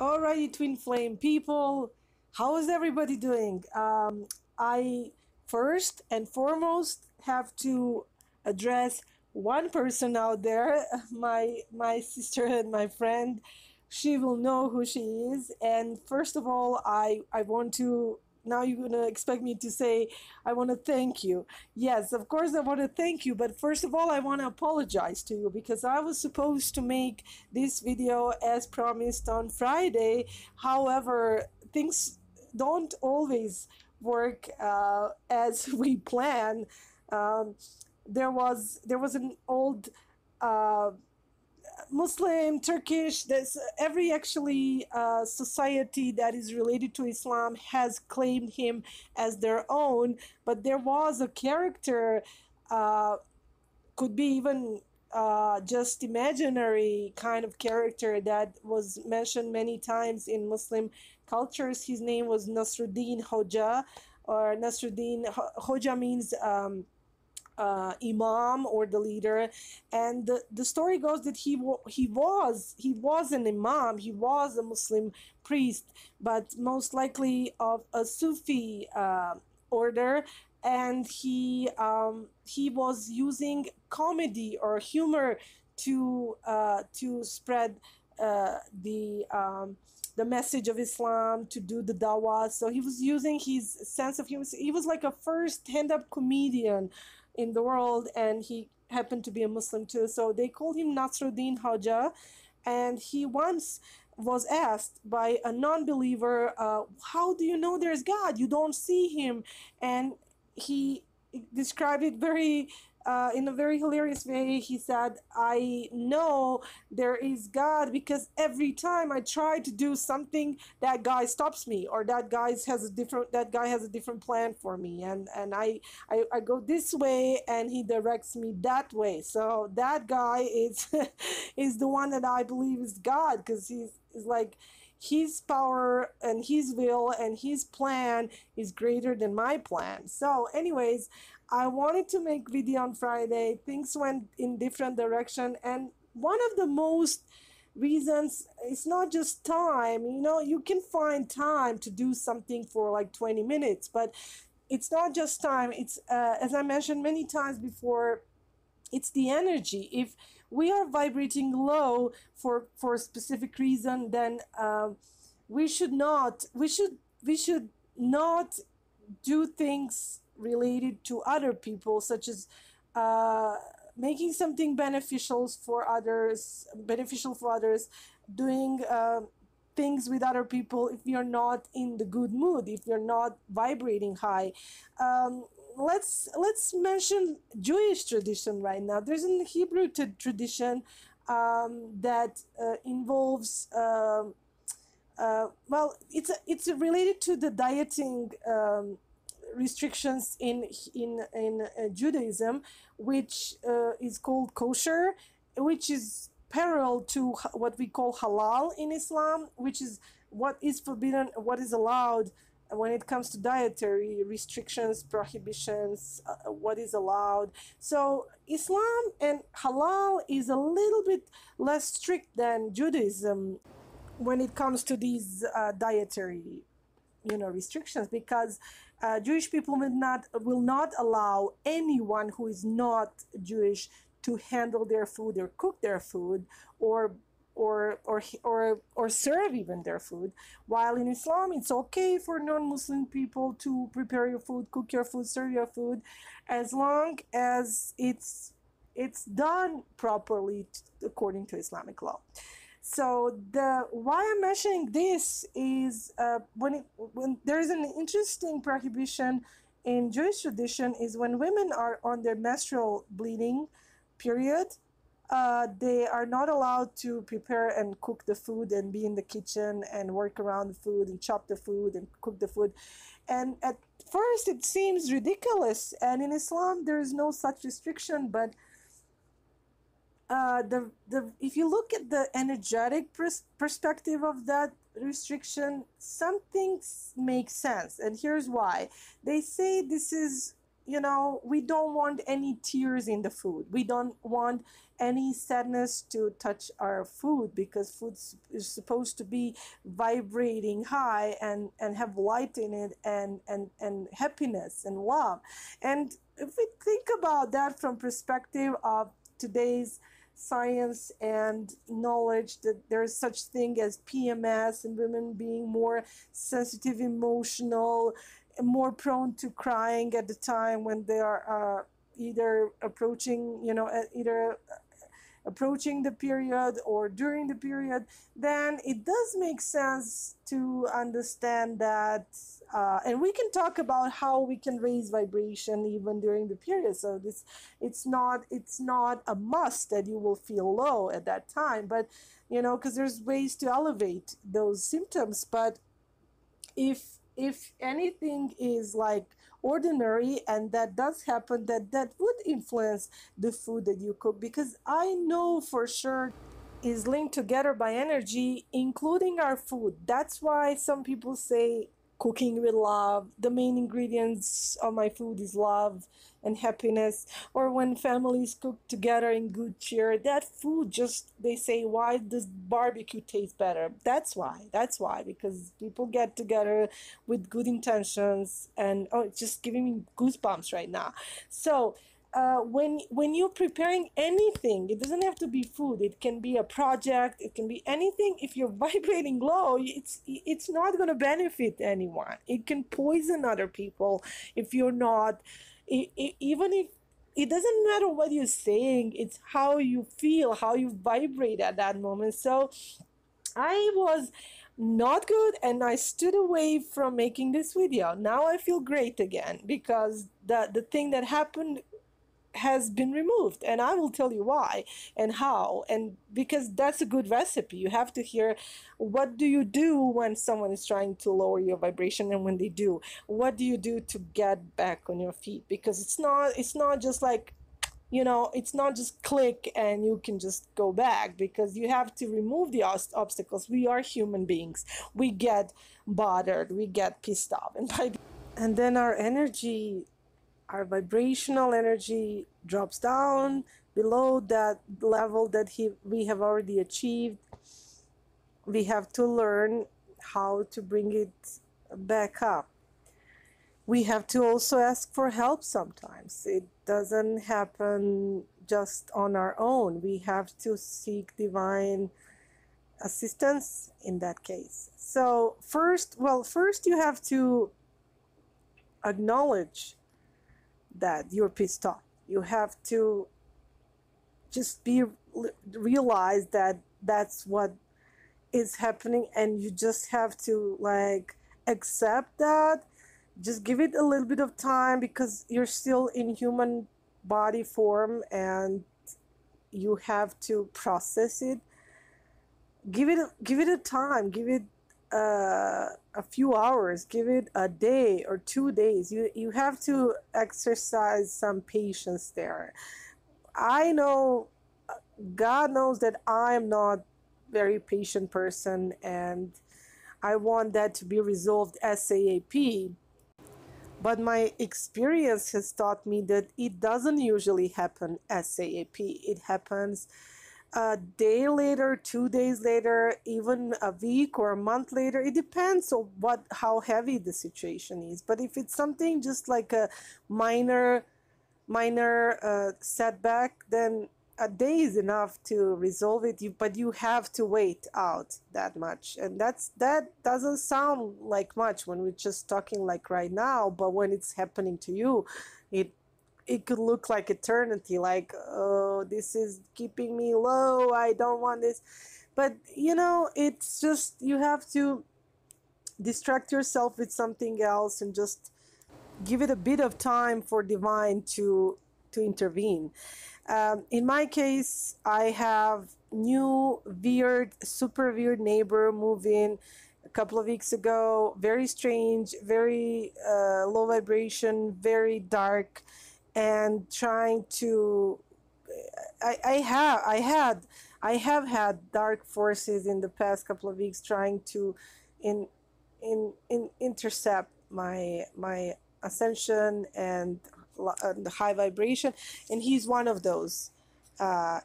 Alrighty, twin flame people, how is everybody doing? I first and foremost have to address one person out there, my sister and my friend. She will know who she is. And first of all, I want to, now you're going to expect me to say, I want to thank you. Yes, of course I want to thank you, but first of all, I want to apologize to you because I was supposed to make this video as promised on Friday. However, things don't always work as we plan. Um, there was an old Muslim, Turkish, there's every actually society that is related to Islam has claimed him as their own, but there was a character, uh, could be even just imaginary kind of character that was mentioned many times in Muslim cultures. His name was Nasruddin Hoja, or Nasruddin Hoja means imam or the leader, and the story goes that he was an imam, he was a Muslim priest, but most likely of a Sufi order, and he was using comedy or humor to spread the message of Islam, to do the dawah. So he was using his sense of humor. He was like a first stand-up comedian in the world, and he happened to be a Muslim too. So they called him Nasruddin Hoja, and he once was asked by a non-believer, "How do you know there's God? You don't see him." And he described it very in a very hilarious way. He said, "I know there is God because every time I try to do something, that guy stops me, or that guy has a different plan for me, and I go this way and he directs me that way. So that guy is is the one that I believe is God, because he's like, his power and his will and his plan is greater than my plan." So anyways, I wanted to make video on Friday. Things went in different direction, and one of the most reasons, it's not just time. You can find time to do something for like 20 minutes, but it's not just time. It's as I mentioned many times before, it's the energy. If we are vibrating low for a specific reason, then we should not do things related to other people, such as making something beneficial for others, doing things with other people, if you're not in the good mood, if you're not vibrating high. Let's mention Jewish tradition right now. There's a Hebrew tradition that involves well, it's related to the dieting restrictions in Judaism, which is called kosher, which is parallel to what we call halal in Islam, which is what is forbidden, what is allowed when it comes to dietary restrictions, prohibitions, what is allowed. So Islam and halal is a little bit less strict than Judaism when it comes to these dietary restrictions, because Jewish people will not allow anyone who is not Jewish to handle their food or cook their food, or serve even their food. While in Islam, it's okay for non-Muslim people to prepare your food, cook your food, serve your food, as long as it's done properly according to Islamic law. So why I'm mentioning this is when there's an interesting prohibition in Jewish tradition, is when women are on their menstrual bleeding period. They are not allowed to prepare and cook the food and be in the kitchen and work around the food and chop the food and cook the food. And at first it seems ridiculous, and in Islam there is no such restriction, but if you look at the energetic perspective of that restriction, some things make sense, and here's why. They say this is you know, we don't want any tears in the food. We don't want any sadness to touch our food, because food is supposed to be vibrating high and have light in it, and happiness and love. And if we think about that from perspective of today's science and knowledge, that there's such thing as PMS, and women being more sensitive, emotional, more prone to crying at the time when they are either approaching, you know, either approaching the period or during the period, then it does make sense to understand that. And we can talk about how we can raise vibration even during the period. So this, it's not a must that you will feel low at that time, but you know, because there's ways to elevate those symptoms. But if anything is like ordinary, and that does happen, that would influence the food that you cook, because I know for sure is linked together by energy, including our food. That's why some people say cooking with love, the main ingredients of my food is love and happiness. Or when families cook together in good cheer, that food just, they say, why does barbecue taste better? That's why, because people get together with good intentions. And oh, it's just giving me goosebumps right now. So when you're preparing anything, it doesn't have to be food, it can be a project, it can be anything. If you're vibrating low, it's not going to benefit anyone. It can poison other people if you're not, even if, it doesn't matter what you're saying, it's how you feel, how you vibrate at that moment. So I was not good, and I stood away from making this video. Now I feel great again, because the thing that happened has been removed, and I will tell you why and how. And because that's a good recipe, you have to hear, what do you do when someone is trying to lower your vibration, and when they do, what do you do to get back on your feet? Because it's not just like, you know, it's not just click and you can just go back, because you have to remove the obstacles. We are human beings, we get bothered, we get pissed off, and then our energy, our vibrational energy drops down below that level that we have already achieved. We have to learn how to bring it back up. We have to also ask for help sometimes. It doesn't happen just on our own. We have to seek divine assistance in that case. So first you have to acknowledge that you're pissed off. You have to just realize that that's what is happening, and you just have to like accept that. Just give it a little bit of time, because you're still in human body form, and you have to process it. Give it a time, give it a few hours, give it a day or 2 days. You have to exercise some patience there. I know, God knows that I'm not very patient person, and I want that to be resolved ASAP. But my experience has taught me that it doesn't usually happen ASAP. It happens a day later, 2 days later, even a week or a month later. It depends on how heavy the situation is. But if it's something just like a minor setback, then a day is enough to resolve it. But you have to wait out that much, and that doesn't sound like much when we're just talking like right now. But when it's happening to you, it could look like eternity, like, oh, this is keeping me low, I don't want this. But you know, it's just, you have to distract yourself with something else and just give it a bit of time for divine to intervene. In my case, I have new super weird neighbor move in a couple of weeks ago. Very strange, very low vibration, very dark, and trying to. I have had dark forces in the past couple of weeks trying to intercept my ascension and the high vibration, and he's one of those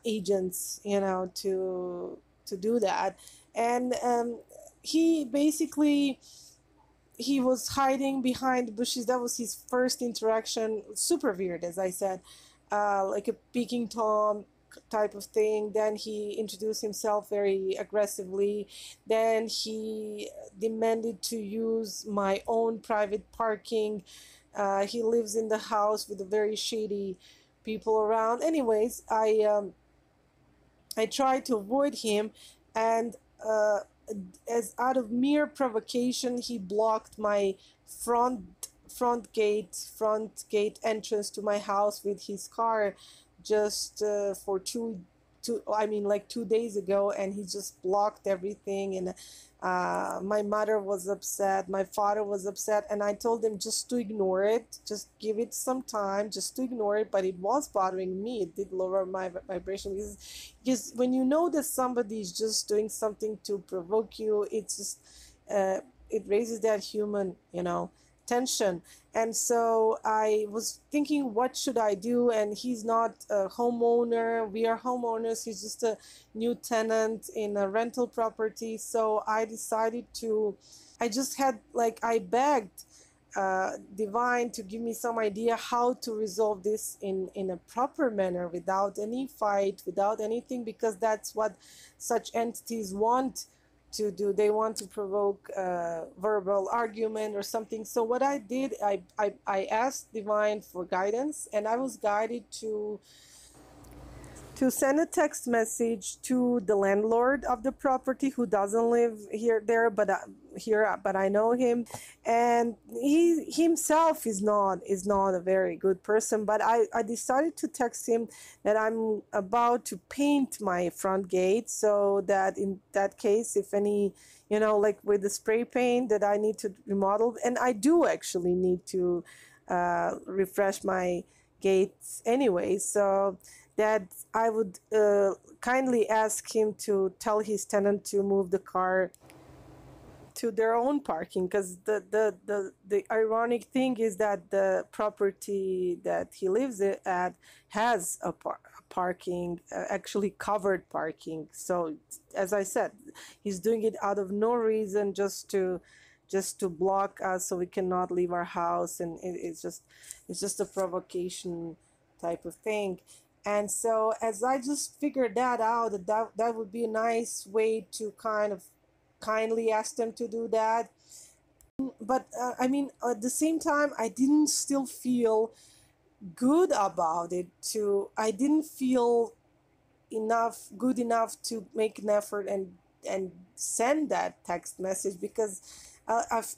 agents, you know, to do that. And he basically, he was hiding behind bushes. That was his first interaction. Super weird, as I said, like a Peking Tom type of thing. Then he introduced himself very aggressively. Then he demanded to use my own private parking. He lives in the house with a very shady people around. Anyways, I tried to avoid him, and as out of mere provocation, he blocked my front gate entrance to my house with his car, just for I mean, like 2 days ago, and he just blocked everything. And my mother was upset, my father was upset, and I told them just to ignore it, just give it some time, just to ignore it. But it was bothering me. It did lower my vibration, because when you know that somebody is just doing something to provoke you, it's just it raises that human, you know, tension. And so I was thinking, what should I do? And he's not a homeowner, we are homeowners, he's just a new tenant in a rental property. So I decided to, I just had, like, I begged divine to give me some idea how to resolve this in a proper manner, without any fight, without anything, because that's what such entities want to do. They want to provoke verbal argument or something. So what I did, I asked divine for guidance, and I was guided to send a text message to the landlord of the property, who doesn't live there, but but I know him, and he himself is not a very good person. But I decided to text him that I'm about to paint my front gate, so that in that case, if any, you know, like with the spray paint, that I need to remodel. And I do actually need to refresh my gates anyway, so that I would kindly ask him to tell his tenant to move the car to their own parking, because the ironic thing is that the property that he lives at has a parking, actually covered parking. So as I said, he's doing it out of no reason, just to block us so we cannot leave our house. And it's just a provocation type of thing. And so as I just figured that out, that would be a nice way to kind of kindly ask them to do that. But I mean, at the same time, I didn't still feel good about it. I didn't feel good enough to make an effort and send that text message, because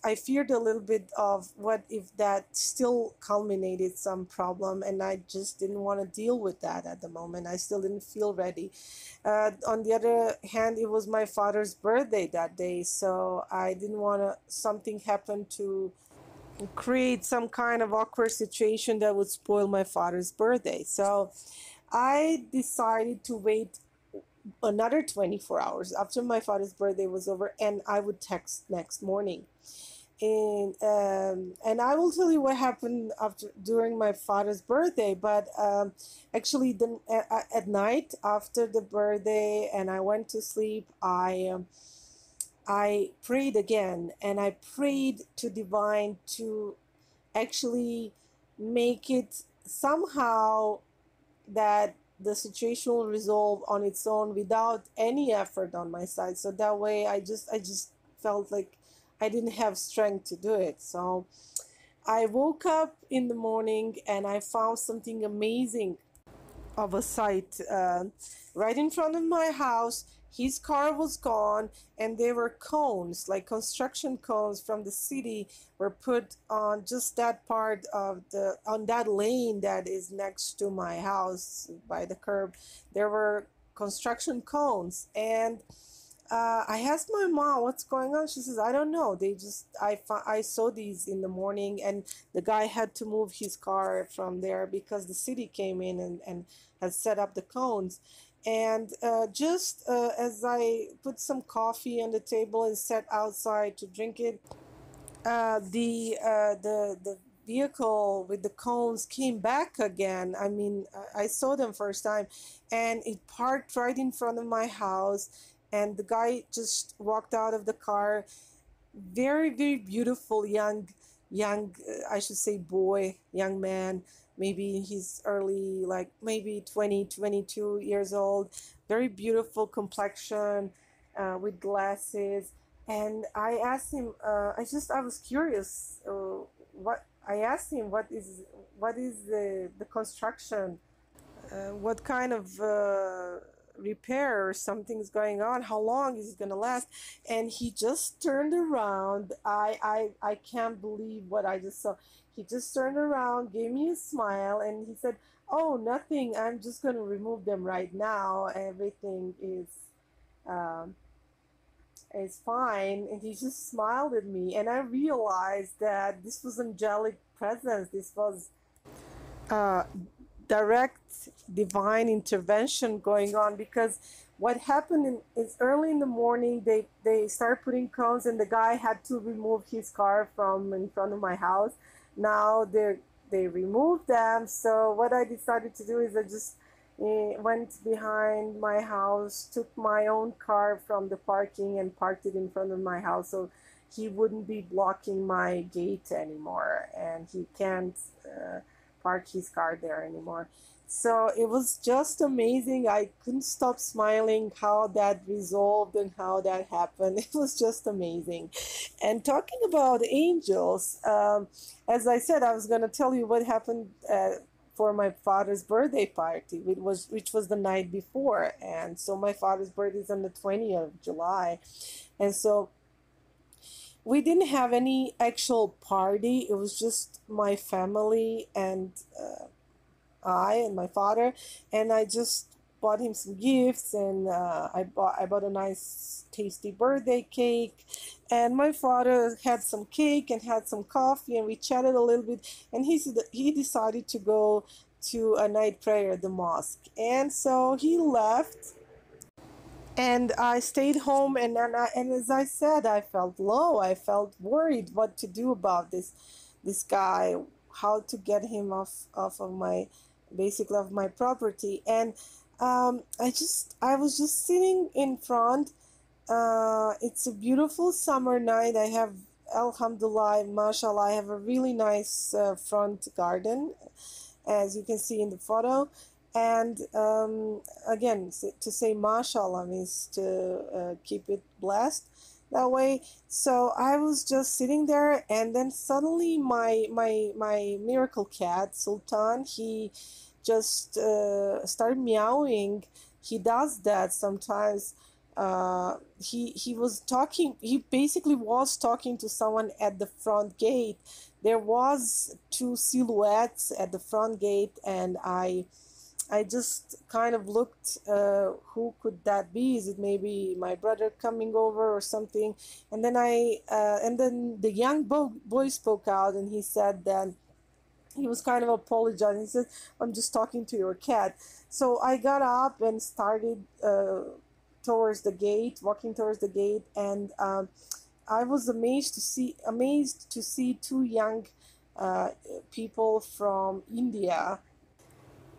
I feared a little bit of what if that still culminated some problem, and I just didn't want to deal with that at the moment. I still didn't feel ready. On the other hand, it was my father's birthday that day, so I didn't want something happen to create some kind of awkward situation that would spoil my father's birthday. So I decided to wait another 24 hours after my father's birthday was over, and I would text next morning. And I will tell you what happened during my father's birthday. But actually, at night after the birthday, and I went to sleep, I prayed again, and I prayed to divine to actually make it somehow that the situation will resolve on its own without any effort on my side. So that way I just felt like I didn't have strength to do it. So I woke up in the morning and I found something amazing of a sight right in front of my house. His car was gone, and there were cones, like construction cones from the city, were put on just that part of on that lane that is next to my house by the curb. There were construction cones, and I asked my mom what's going on. She says, I don't know. I saw these in the morning, and the guy had to move his car from there because the city came in and had set up the cones. And just as I put some coffee on the table and sat outside to drink it, the vehicle with the cones came back again. I mean, I saw them first time, and it parked right in front of my house, and the guy just walked out of the car. Very, very beautiful young I should say boy, young man, maybe he's early, like maybe 20, 22 years old. Very beautiful complexion, with glasses. And I asked him, I was curious, what I asked him, what is the construction, what kind of repair or something's going on, how long is it going to last. And he just turned around. I can't believe what I just saw. He just turned around, gave me a smile, and he said, oh, nothing, I'm just going to remove them right now, everything um, is fine. And he just smiled at me, and I realized that this was angelic presence. This was uh, direct divine intervention going on, because what happened is early in the morning they started putting cones, and the guy had to remove his car from in front of my house. Now they removed them. So what I decided to do is I just went behind my house, took my own car from the parking and parked it in front of my house, so he wouldn't be blocking my gate anymore, and he can't park his car there anymore. So it was just amazing. I couldn't stop smiling how that resolved and how that happened. It was just amazing. And talking about angels, as I said, I was going to tell you what happened for my father's birthday party, which was the night before. And so my father's birthday is on the 20th of July. And so we didn't have any actual party. It was just my family and I and my father, and I just bought him some gifts, and I bought a nice tasty birthday cake, and my father had some cake and had some coffee, and we chatted a little bit, and he decided to go to a night prayer at the mosque, and so he left, and I stayed home, and as I said, I felt low. I felt worried what to do about this guy, how to get him off of my, basically, of my property. And I was just sitting in front. It's a beautiful summer night. I have, alhamdulillah, mashallah, I have a really nice front garden, as you can see in the photo. And again, to say mashallah means to keep it blessed that way. So I was just sitting there, and then suddenly my miracle cat Sultan, he just started meowing. He does that sometimes. He was talking. He basically was talking to someone at the front gate. There was two silhouettes at the front gate, and I just kind of looked, who could that be? Is it maybe my brother coming over or something? And then and then the young boy spoke out, and he said that he was kind of apologizing. He said, I'm just talking to your cat. So I got up and started walking towards the gate, and I was amazed to see two young people from India.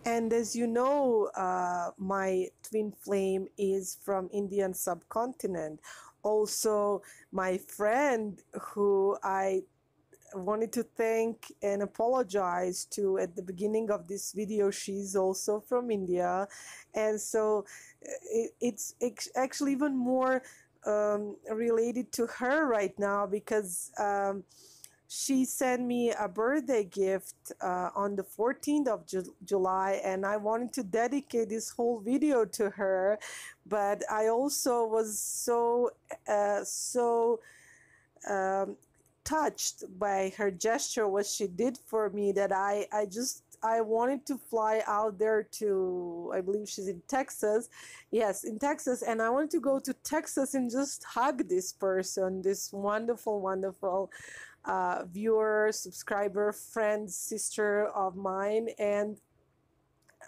And as you know, my twin flame is from Indian subcontinent. Also, my friend who I wanted to thank and apologize to at the beginning of this video, she's also from India. And so it's actually even more related to her right now, because she sent me a birthday gift on the 14th of July, and I wanted to dedicate this whole video to her, but I also was so touched by her gesture, what she did for me, that I wanted to fly out there to, I believe she's in Texas. Yes, in Texas. And I wanted to go to Texas and just hug this person, this wonderful viewer, subscriber, friend, sister of mine. And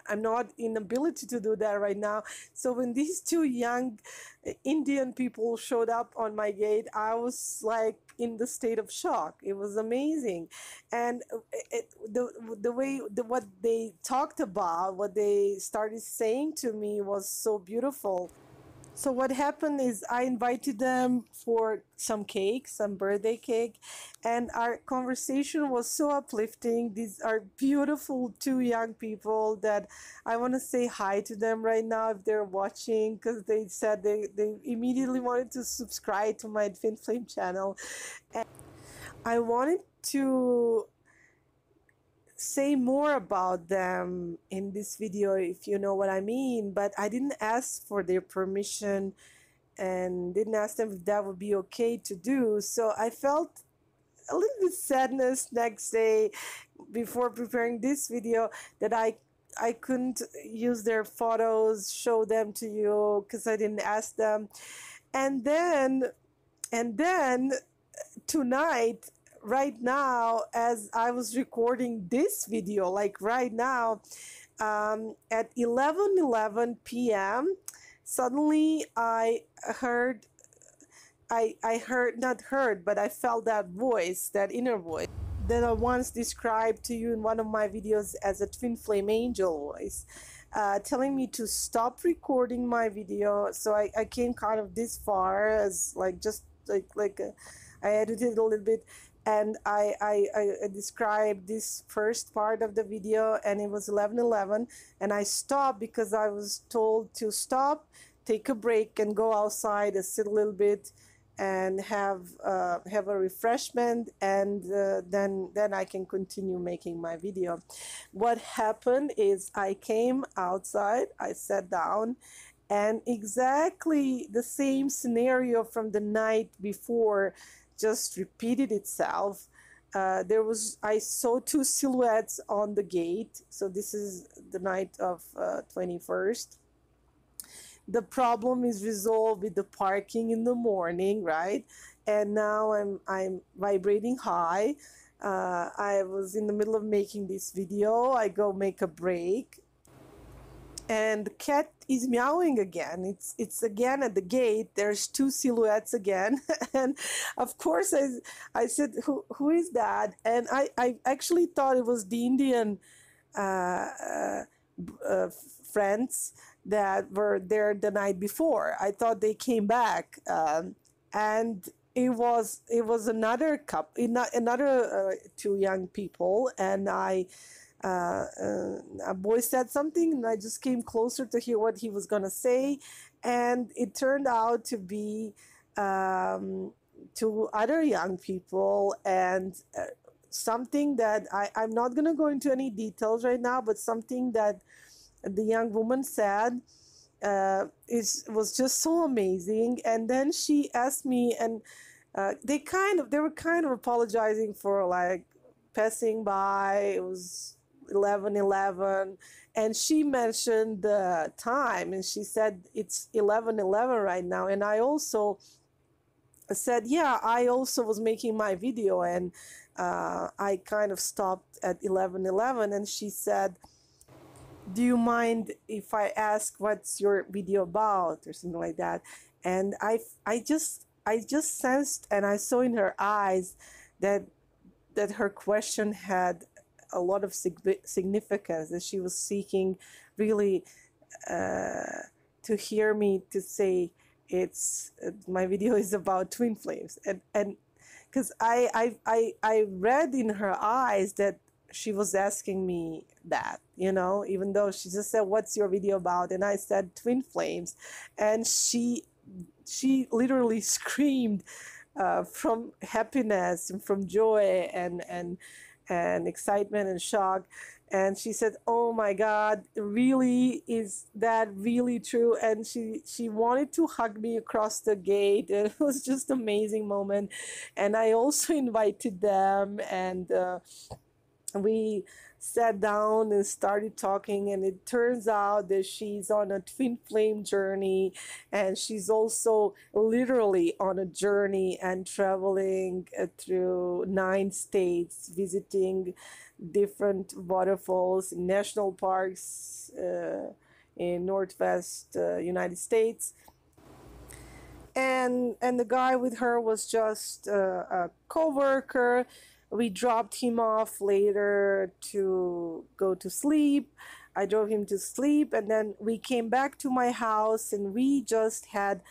I'm not in ability to do that right now. So when these two young Indian people showed up on my gate, I was like in the state of shock. It was amazing. And what they talked about, what they started saying to me was so beautiful. So what happened is I invited them for some cake, some birthday cake, and our conversation was so uplifting. These are beautiful two young people that I want to say hi to them right now if they're watching, because they said they immediately wanted to subscribe to my Twin Flame channel. And I wanted to say more about them in this video, if you know what I mean, but I didn't ask for their permission and didn't ask them if that would be okay to do. So I felt a little bit sadness next day before preparing this video that I couldn't use their photos, show them to you, because I didn't ask them. And then tonight, right now, as I was recording this video, like right now, at 11:11 p.m., suddenly I heard, not heard, but I felt that voice, that inner voice that I once described to you in one of my videos as a twin flame angel voice, telling me to stop recording my video. So I came kind of this far, as like just I edited a little bit, and I described this first part of the video, and it was 11:11, and I stopped because I was told to stop, take a break, and go outside and sit a little bit and have a refreshment, and then I can continue making my video. What happened is I came outside, I sat down, and exactly the same scenario from the night before just repeated itself. I saw two silhouettes on the gate. So this is the night of 21st. The problem is resolved with the parking in the morning, right? And now I'm vibrating high. I was in the middle of making this video. I go make a break, and the cat is meowing again. It's again at the gate. There's two silhouettes again. And of course I said, who is that? And I actually thought it was the Indian friends that were there the night before. I thought they came back, and it was another couple, another two young people, and a boy said something, and I just came closer to hear what he was gonna say, and it turned out to be two other young people, and something that I'm not gonna go into any details right now, but something that the young woman said was just so amazing. And then she asked me, and they were kind of apologizing for like passing by. It was 11:11, and she mentioned the time, and she said it's 11:11 right now. And I also said, yeah, I also was making my video, and I kind of stopped at 11:11. And she said, do you mind if I ask what's your video about, or something like that? And I just sensed, and I saw in her eyes that her question had a lot of significance, that she was seeking really to hear me to say it's my video is about twin flames. And because I read in her eyes that she was asking me that, you know, even though she just said, what's your video about? And I said twin flames, and she literally screamed from happiness and from joy and excitement and shock. And she said, oh my God, really, is that really true? And she wanted to hug me across the gate. And it was just an amazing moment. And I also invited them, and we sat down and started talking, and it turns out that she's on a twin flame journey, and she's also literally on a journey and traveling through 9 states, visiting different waterfalls, national parks in Northwest United States. And the guy with her was just a co-worker. We dropped him off later to go to sleep. I drove him to sleep, and then we came back to my house, and we just had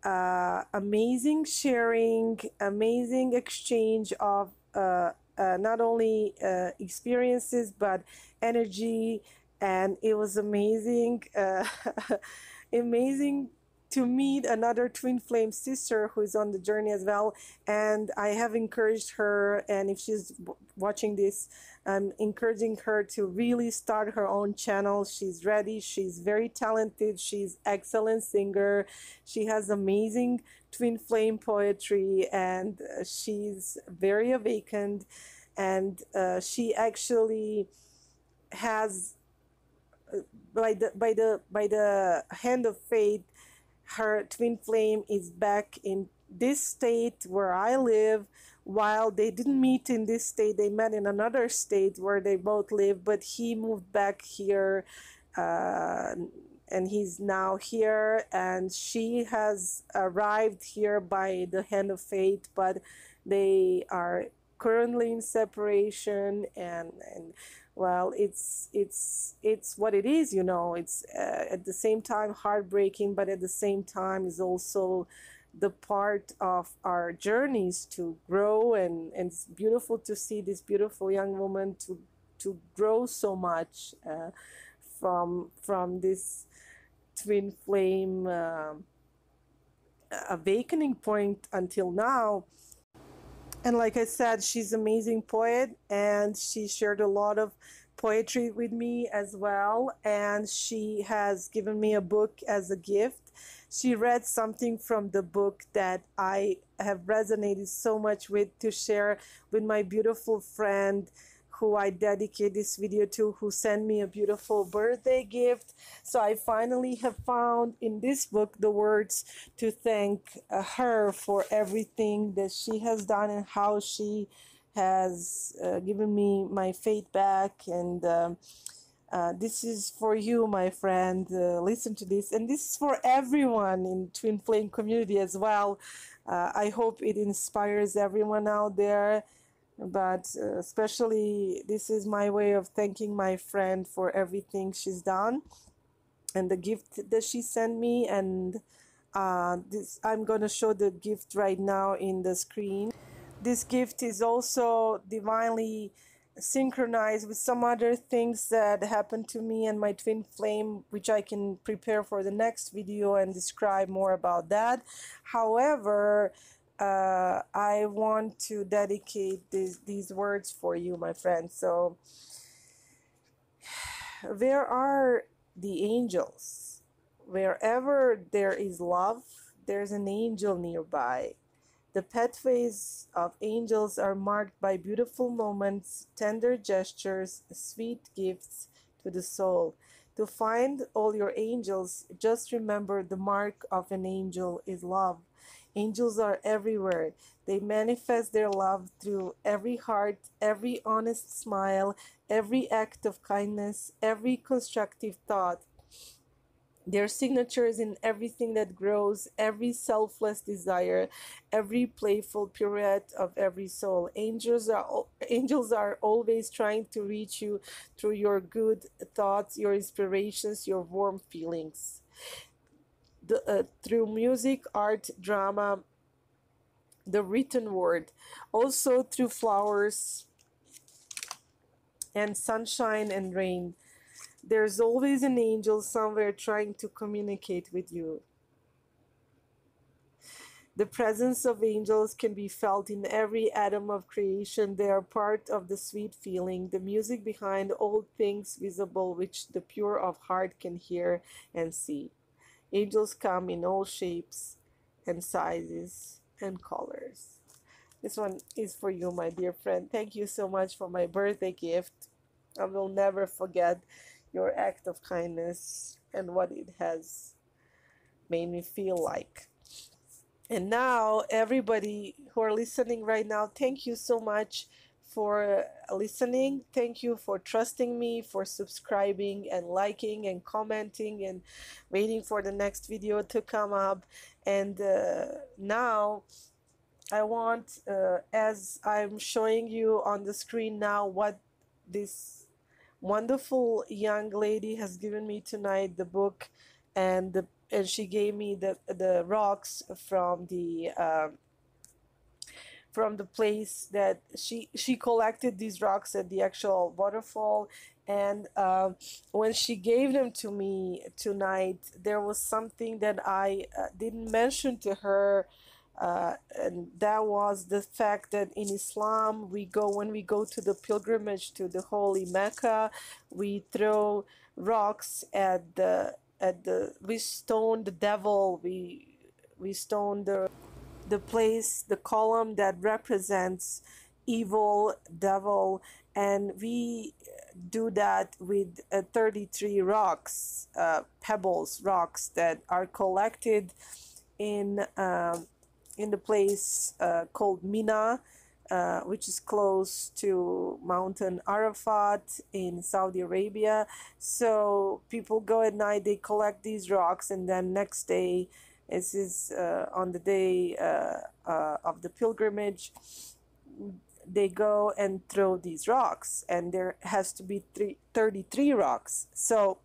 amazing sharing, amazing exchange of not only experiences but energy, and it was amazing, amazing to meet another twin flame sister who is on the journey as well. And I have encouraged her, and if she's watching this, I'm encouraging her to really start her own channel. She's ready, she's very talented, she's excellent singer, she has amazing twin flame poetry, and she's very awakened, and she actually has by the hand of fate, her twin flame is back in this state where I live. While they didn't meet in this state, they met in another state where they both live, but he moved back here, and he's now here, and she has arrived here by the hand of fate, but they are currently in separation, and well, it's what it is, you know. It's at the same time heartbreaking, but at the same time is also the part of our journeys to grow, and it's beautiful to see this beautiful young woman to grow so much from this twin flame awakening point until now. And like I said, she's an amazing poet, and she shared a lot of poetry with me as well. And she has given me a book as a gift. She read something from the book that I have resonated so much with to share with my beautiful friend, who I dedicate this video to, who sent me a beautiful birthday gift. So I finally have found in this book the words to thank her for everything that she has done and how she has given me my faith back. And this is for you, my friend. Listen to this. And this is for everyone in Twin Flame community as well. I hope it inspires everyone out there. But especially, this is my way of thanking my friend for everything she's done and the gift that she sent me. And this, I'm going to show the gift right now in the screen. This gift is also divinely synchronized with some other things that happened to me and my twin flame, which I can prepare for the next video and describe more about that. However, I want to dedicate these words for you, my friends. So, where are the angels? Wherever there is love, there's an angel nearby. The pathways of angels are marked by beautiful moments, tender gestures, sweet gifts to the soul. To find all your angels, just remember the mark of an angel is love. Angels are everywhere. They manifest their love through every heart, every honest smile, every act of kindness, every constructive thought. Their signatures in everything that grows, every selfless desire, every playful pirouette of every soul. Angels are always trying to reach you through your good thoughts, your inspirations, your warm feelings. Through music, art, drama, the written word, also through flowers and sunshine and rain. There's always an angel somewhere trying to communicate with you. The presence of angels can be felt in every atom of creation. They are part of the sweet feeling, the music behind all things visible, which the pure of heart can hear and see. Angels come in all shapes and sizes and colors. This one is for you, my dear friend. Thank you so much for my birthday gift. I will never forget your act of kindness and what it has made me feel like. And now, everybody who are listening right now, thank you so much for listening. Thank you for trusting me, for subscribing and liking and commenting and waiting for the next video to come up. And now I want, as I'm showing you on the screen now, what this wonderful young lady has given me tonight, the book, and she gave me the rocks from the place that she collected these rocks at the actual waterfall. And when she gave them to me tonight, there was something that I didn't mention to her, and that was the fact that in Islam when we go to the pilgrimage to the holy Mecca, we throw rocks at we stone the devil, we stone the place, the column that represents evil, devil, and we do that with 33 rocks, pebbles, rocks that are collected in the place called Mina, which is close to Mountain Arafat in Saudi Arabia. So people go at night, they collect these rocks, and then next day, this is on the day of the pilgrimage, they go and throw these rocks, and there has to be 33 rocks. So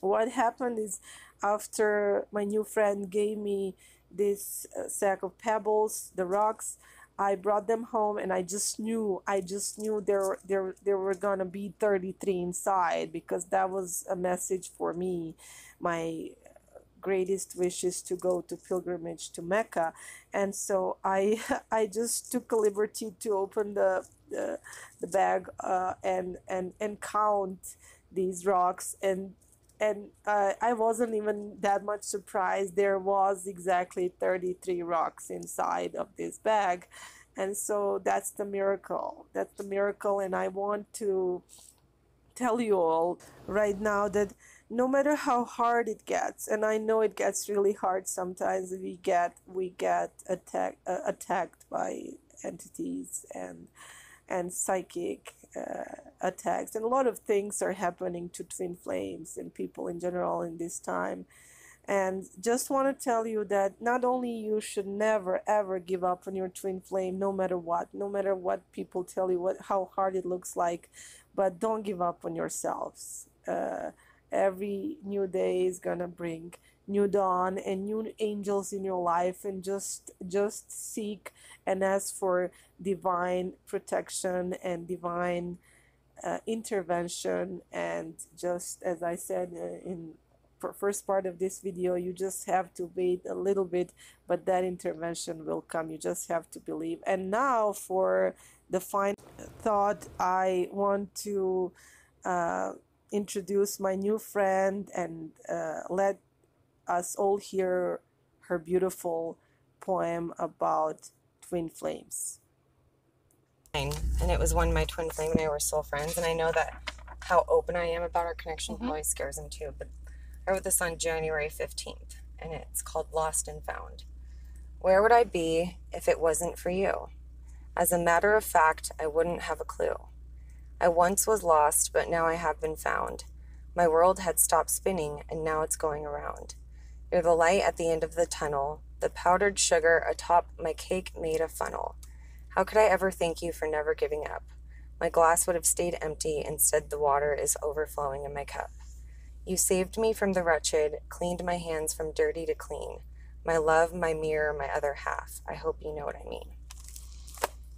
what happened is, after my new friend gave me this sack of pebbles, the rocks, I brought them home, and I just knew there were gonna be 33 inside, because that was a message for me. My greatest wish is to go to pilgrimage to Mecca. And so I I just took a liberty to open the bag and count these rocks, and I wasn't even that much surprised. There was exactly 33 rocks inside of this bag. And so that's the miracle. That's the miracle. And I want to tell you all right now that no matter how hard it gets, and I know it gets really hard sometimes, we get attacked by entities and psychic attacks, and a lot of things are happening to twin flames and people in general in this time. And just want to tell you that not only you should never ever give up on your twin flame, no matter what people tell you, how hard it looks like, but don't give up on yourselves. Every new day is gonna bring new dawn and new angels in your life, and just seek and ask for divine protection and divine intervention. And just as I said in first part of this video, you just have to wait a little bit, but that intervention will come. You just have to believe. And now for the final thought, I want to introduce my new friend and let us all hear her beautiful poem about twin flames. And it was when my twin flame and I were soul friends, and I know that how open I am about our connection always scares him too. But I wrote this on January 15th, and it's called Lost and Found. Where would I be if it wasn't for you? As a matter of fact, I wouldn't have a clue. I once was lost, but now I have been found. My world had stopped spinning, and now it's going around. You're the light at the end of the tunnel, the powdered sugar atop my cake made a funnel. How could I ever thank you for never giving up? My glass would have stayed empty, instead the water is overflowing in my cup. You saved me from the wretched, cleaned my hands from dirty to clean. My love, my mirror, my other half. I hope you know what I mean.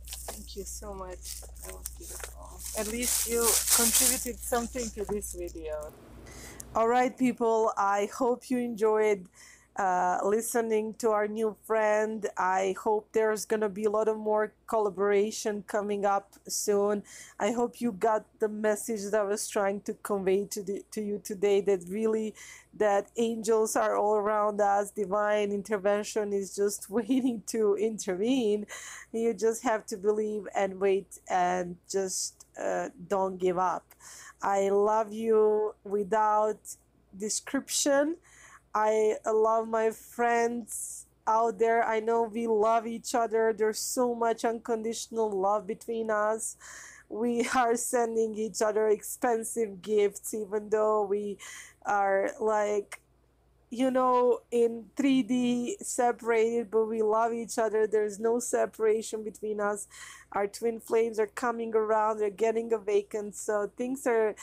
Thank you so much. That was beautiful. At least you contributed something to this video. All right, people, I hope you enjoyed listening to our new friend. I hope there's gonna be a lot of more collaboration coming up soon. I hope you got the message that I was trying to convey to you today, that really that angels are all around us, divine intervention is just waiting to intervene. You just have to believe and wait, and just don't give up. I love you without description. I love my friends out there. I know we love each other. There's so much unconditional love between us. We are sending each other expensive gifts, even though we are like, you know, in 3D separated, but we love each other. There's no separation between us. Our twin flames are coming around, they're getting awakened, so things are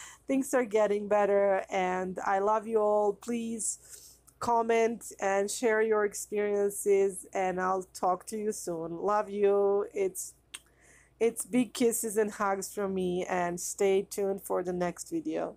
getting better, and I love you all. Please comment and share your experiences, and I'll talk to you soon. Love you. It's big kisses and hugs from me, and stay tuned for the next video.